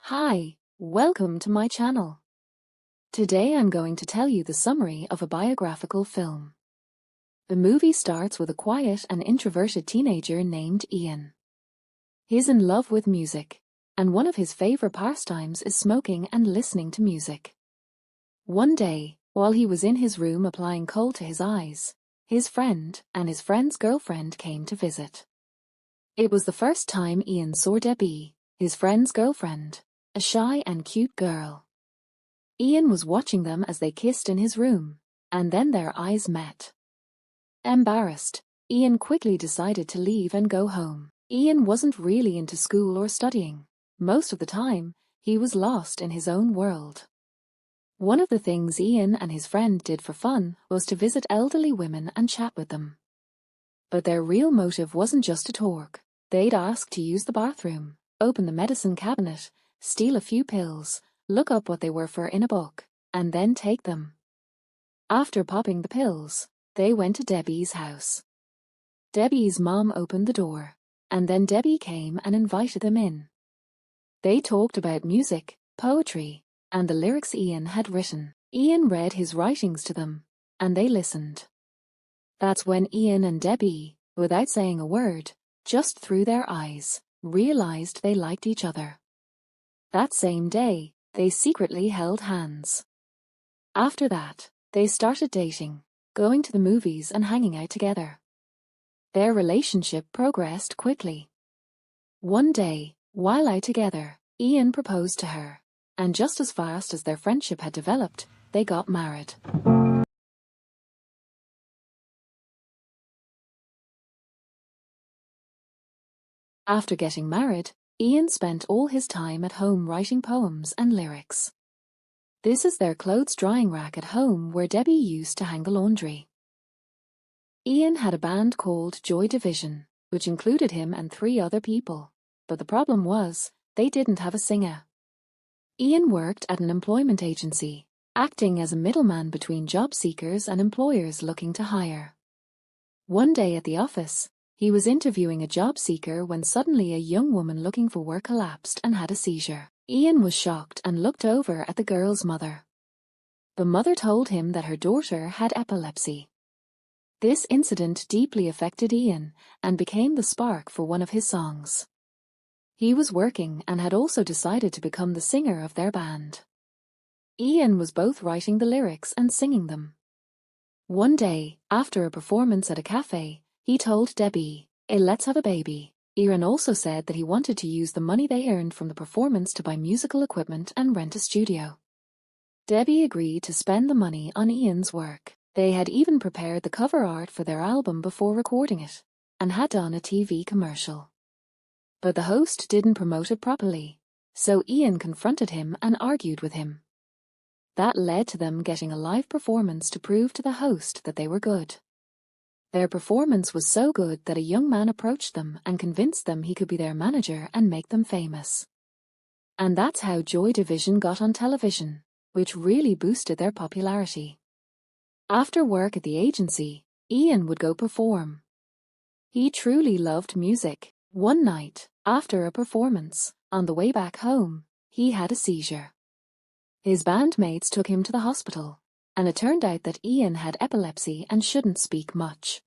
Hi, welcome to my channel. Today I'm going to tell you the summary of a biographical film. The movie starts with a quiet and introverted teenager named Ian. He's in love with music, and one of his favorite pastimes is smoking and listening to music. One day, while he was in his room applying kohl to his eyes, his friend and his friend's girlfriend came to visit. It was the first time Ian saw Debbie, his friend's girlfriend, a shy and cute girl. Ian was watching them as they kissed in his room, and then their eyes met. Embarrassed, Ian quickly decided to leave and go home. Ian wasn't really into school or studying. Most of the time, he was lost in his own world. One of the things Ian and his friend did for fun was to visit elderly women and chat with them. But their real motive wasn't just to talk. They'd ask to use the bathroom, open the medicine cabinet, steal a few pills, look up what they were for in a book, and then take them. After popping the pills, they went to Debbie's house. Debbie's mom opened the door, and then Debbie came and invited them in. They talked about music, poetry, and the lyrics Ian had written. Ian read his writings to them, and they listened. That's when Ian and Debbie, without saying a word, just through their eyes, realized they liked each other. That same day, they secretly held hands. After that, they started dating, going to the movies and hanging out together. Their relationship progressed quickly. One day, while out together, Ian proposed to her, and just as fast as their friendship had developed, they got married. After getting married, Ian spent all his time at home writing poems and lyrics. This is their clothes drying rack at home where Debbie used to hang the laundry. Ian had a band called Joy Division, which included him and 3 other people, but the problem was, they didn't have a singer. Ian worked at an employment agency, acting as a middleman between job seekers and employers looking to hire. One day at the office, he was interviewing a job seeker when suddenly a young woman looking for work collapsed and had a seizure. Ian was shocked and looked over at the girl's mother. The mother told him that her daughter had epilepsy. This incident deeply affected Ian and became the spark for one of his songs. He was working and had also decided to become the singer of their band. Ian was both writing the lyrics and singing them. One day, after a performance at a cafe, he told Debbie, "Hey, let's have a baby." Ian also said that he wanted to use the money they earned from the performance to buy musical equipment and rent a studio. Debbie agreed to spend the money on Ian's work. They had even prepared the cover art for their album before recording it, and had done a TV commercial. But the host didn't promote it properly, so Ian confronted him and argued with him. That led to them getting a live performance to prove to the host that they were good. Their performance was so good that a young man approached them and convinced them he could be their manager and make them famous. And that's how Joy Division got on television, which really boosted their popularity. After work at the agency, Ian would go perform. He truly loved music. One night, after a performance, on the way back home, he had a seizure. His bandmates took him to the hospital, and it turned out that Ian had epilepsy and shouldn't speak much.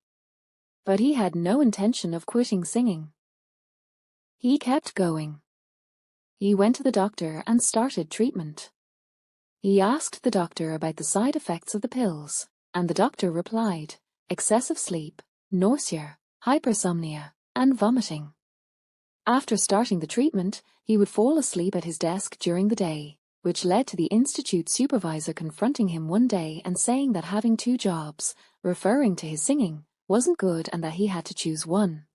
But he had no intention of quitting singing. He kept going. He went to the doctor and started treatment. He asked the doctor about the side effects of the pills, and the doctor replied, excessive sleep, nausea, hypersomnia, and vomiting. After starting the treatment, he would fall asleep at his desk during the day, which led to the institute supervisor confronting him one day and saying that having 2 jobs, referring to his singing, wasn't good and that he had to choose one.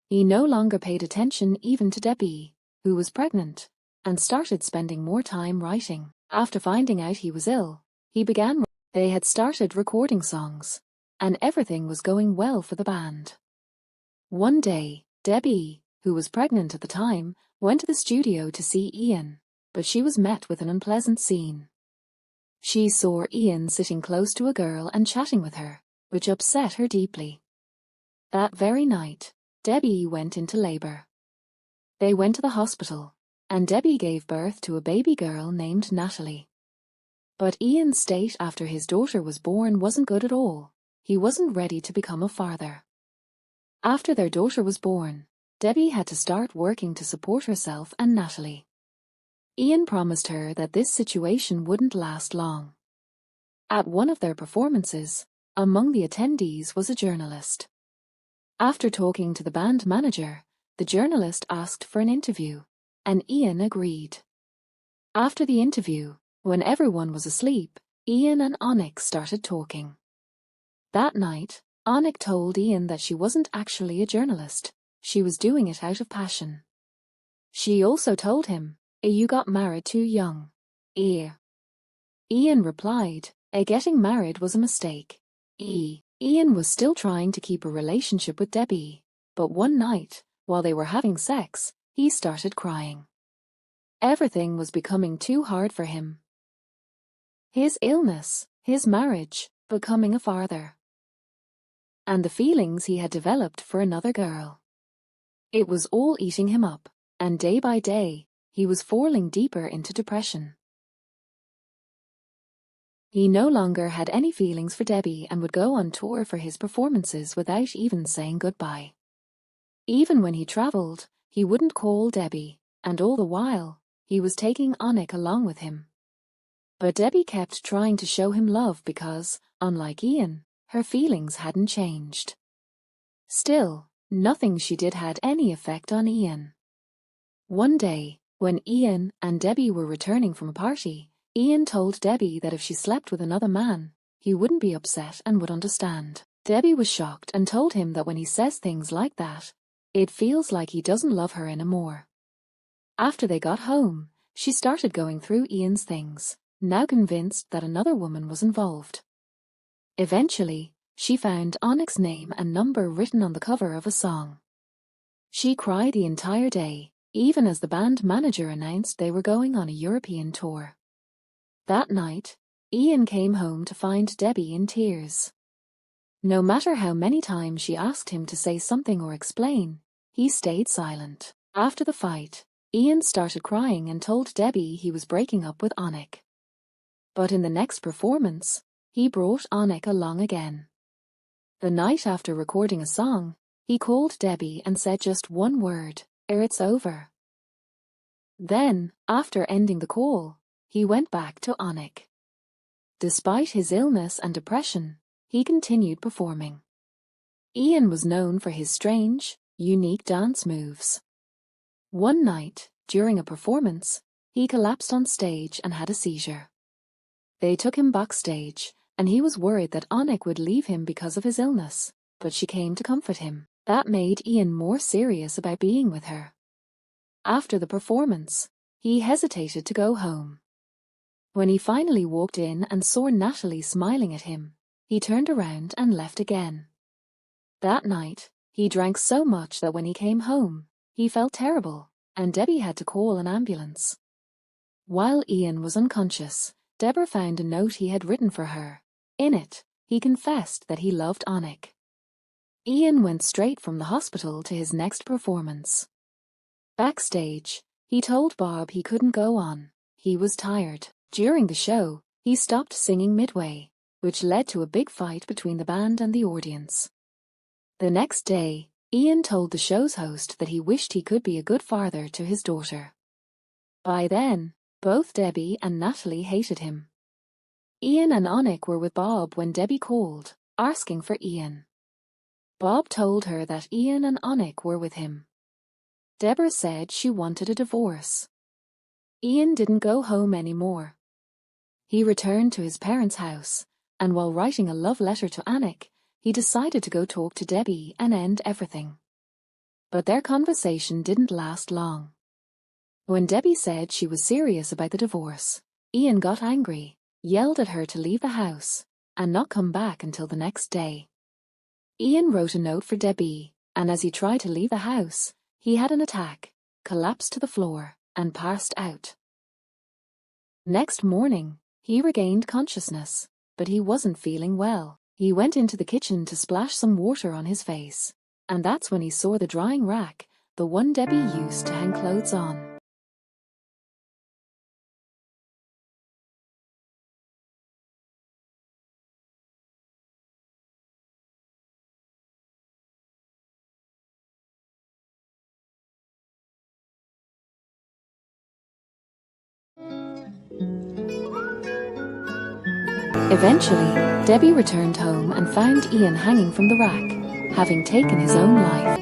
He no longer paid attention even to Debbie, who was pregnant, and started spending more time writing. After finding out he was ill, he began. They had started recording songs, and everything was going well for the band. One day, Debbie, who was pregnant at the time, went to the studio to see Ian, but she was met with an unpleasant scene. She saw Ian sitting close to a girl and chatting with her, which upset her deeply. That very night, Debbie went into labor. They went to the hospital, and Debbie gave birth to a baby girl named Natalie. But Ian's state after his daughter was born wasn't good at all. He wasn't ready to become a father. After their daughter was born, Debbie had to start working to support herself and Natalie. Ian promised her that this situation wouldn't last long. At one of their performances, among the attendees was a journalist. After talking to the band manager, the journalist asked for an interview, and Ian agreed. After the interview, when everyone was asleep, Ian and Onyx started talking. That night, Onyx told Ian that she wasn't actually a journalist, she was doing it out of passion. She also told him, "You got married too young." Ian replied, "Getting married was a mistake." Ian was still trying to keep a relationship with Debbie, but one night, while they were having sex, he started crying. Everything was becoming too hard for him. His illness, his marriage, becoming a father, and the feelings he had developed for another girl. It was all eating him up, and day by day, he was falling deeper into depression. He no longer had any feelings for Debbie and would go on tour for his performances without even saying goodbye. Even when he traveled, he wouldn't call Debbie, and all the while, he was taking Onyx along with him. But Debbie kept trying to show him love because, unlike Ian, her feelings hadn't changed. Still, nothing she did had any effect on Ian. One day, when Ian and Debbie were returning from a party, Ian told Debbie that if she slept with another man, he wouldn't be upset and would understand. Debbie was shocked and told him that when he says things like that, it feels like he doesn't love her anymore. After they got home, she started going through Ian's things, now convinced that another woman was involved. Eventually, she found Onyx's name and number written on the cover of a song. She cried the entire day, even as the band manager announced they were going on a European tour. That night, Ian came home to find Debbie in tears. No matter how many times she asked him to say something or explain, he stayed silent. After the fight, Ian started crying and told Debbie he was breaking up with Onyx. But in the next performance, he brought Onyx along again. The night after recording a song, he called Debbie and said just one word, "It's over." Then, after ending the call, he went back to Onyx. Despite his illness and depression, he continued performing. Ian was known for his strange, unique dance moves. One night, during a performance, he collapsed on stage and had a seizure. They took him backstage, and he was worried that Onyx would leave him because of his illness, but she came to comfort him. That made Ian more serious about being with her. After the performance, he hesitated to go home. When he finally walked in and saw Natalie smiling at him, he turned around and left again. That night, he drank so much that when he came home, he felt terrible, and Debbie had to call an ambulance. While Ian was unconscious, Deborah found a note he had written for her. In it, he confessed that he loved Onyx. Ian went straight from the hospital to his next performance. Backstage, he told Bob he couldn't go on. He was tired. During the show, he stopped singing midway, which led to a big fight between the band and the audience. The next day, Ian told the show's host that he wished he could be a good father to his daughter. By then, both Debbie and Natalie hated him. Ian and Onyx were with Bob when Debbie called, asking for Ian. Bob told her that Ian and Onyx were with him. Deborah said she wanted a divorce. Ian didn't go home anymore. He returned to his parents' house, and while writing a love letter to Onyx, he decided to go talk to Debbie and end everything. But their conversation didn't last long. When Debbie said she was serious about the divorce, Ian got angry, yelled at her to leave the house, and not come back until the next day. Ian wrote a note for Debbie, and as he tried to leave the house, he had an attack, collapsed to the floor, and passed out. Next morning, he regained consciousness, but he wasn't feeling well. He went into the kitchen to splash some water on his face, and that's when he saw the drying rack, the one Debbie used to hang clothes on. Eventually, Debbie returned home and found Ian hanging from the rack, having taken his own life.